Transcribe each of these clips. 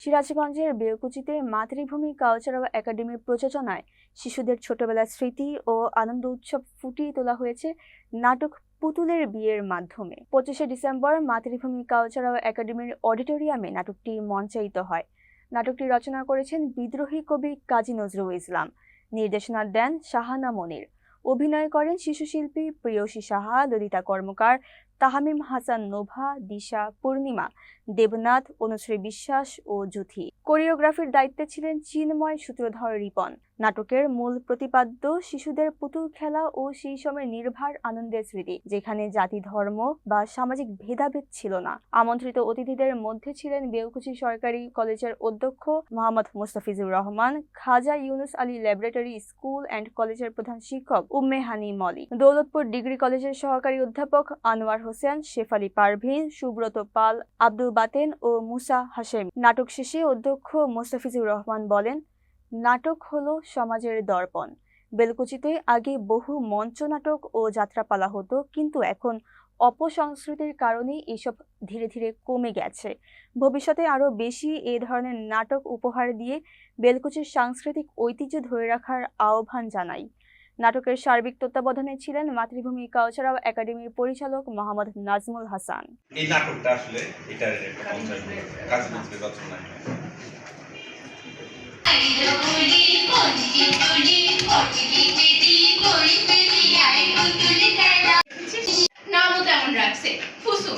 সিরাজগঞ্জের বেলকুচিতে মাতৃভূমি কালচারাল একাডেমির প্রযোজনায় শিশুদের ছোটবেলার স্মৃতি ও আনন্দ উৎসব ফুটিয়ে তোলা হয়েছে নাটক পুতুলের বিয়ের মাধ্যমে। 25শে ডিসেম্বর মাতৃভূমি কালচারাল একাডেমির অডিটোরিয়ামে নাটকটি মঞ্চায়িত হয়। নাটকটি রচনা করেছেন বিদ্রোহী কবি কাজী নজরুল ইসলাম, নির্দেশনা দেন শাহানা মনির। অভিনয় করেন শিশুশিল্পী প্রিয়সী সাহা, ললিতা কর্মকার, তাহমিম হাসান নোভা, দিশা, পূর্ণিমা, দেবনাথ, অনুশ্রী বিশ্বাস ও জুথি। কোরিওগ্রাফির দায়িত্বে ছিলেন চিন্ময় সূত্রধর রিপন। নাটকের মূল প্রতিপাদ্য শিশুদের পুতুল খেলা ও সেই সময়ের নির্ভার আনন্দের স্মৃতি, যেখানে জাতি, ধর্ম বা সামাজিক ভেদাভেদ ছিল না। আমন্ত্রিত অতিথিদের মধ্যে ছিলেন বেলকুচি সরকারি কলেজের অধ্যক্ষ Mohammad Mustafizur Rahman, Khaja Yunus Ali laboratory school and কলেজের প্রধান শিক্ষক উম্মে হানি মলি, দৌলতপুর ডিগ্রি কলেজের সহকারী অধ্যাপক আনোয়ার হোসেন, শেফালি পারভিন, সুব্রত পাল, আব্দুল বাতেন ও মুসা হাশেম। নাটক শেষে অধ্যক্ষ মুস্তাফিজুর রহমান বলেন, নাটক হলো সমাজের দর্পণ। বেলকুচিতে আগে বহু মঞ্চ নাটক ও যাত্রাপালা হতো, কিন্তু এখন অপসংস্কৃতির কারণে এসব ধীরে ধীরে কমে গেছে। ভবিষ্যতে আরও বেশি এ ধরনের নাটক উপহার দিয়ে বেলকুচির সাংস্কৃতিক ঐতিহ্য ধরে রাখার আহ্বান জানাই। নাটকের সার্বিক তত্ত্বাবধানে ছিলেন মাতৃভূমি কালচারাল একাডেমির পরিচালক মোহাম্মদ নাজমুল হাসান। এই নাটকটা আসলে এটার একটা কনসেপ্ট কাজী নজরুল রচনা। নামও তেমন রাখছে ফুসু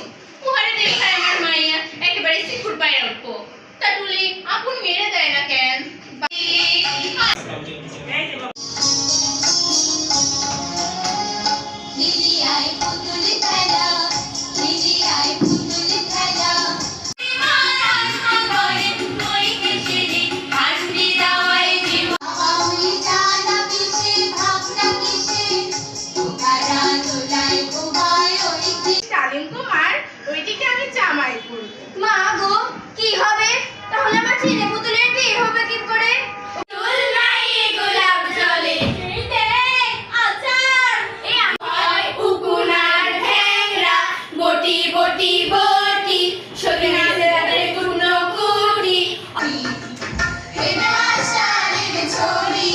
উহারে দেখে আমার মাইয়া একেবারে সিকুর পাইরা উঠবো। তা টুলি আপন মেরে দেয় না কেন? মা গো, কি হবে তাহলে? আমার ছেলে পুতুলের বিয়ে হবে কি করে? চুল নাই গোলাপ জলে আচার এ হয় উকুনার ঠ্যাংরা বটি বটি বটি সজনা রাতে কুনো কুটি হেনা শাড়ির ছড়ি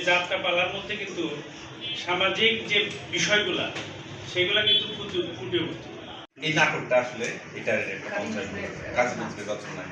যাত্রাপালার মধ্যে কিন্তু সামাজিক যে বিষয়গুলা সেগুলা কিন্তু ফুটে উঠছে। এই নাটকটা আসলে এটার একটা কনসেপ্ট কাজী নজরুল রচনা।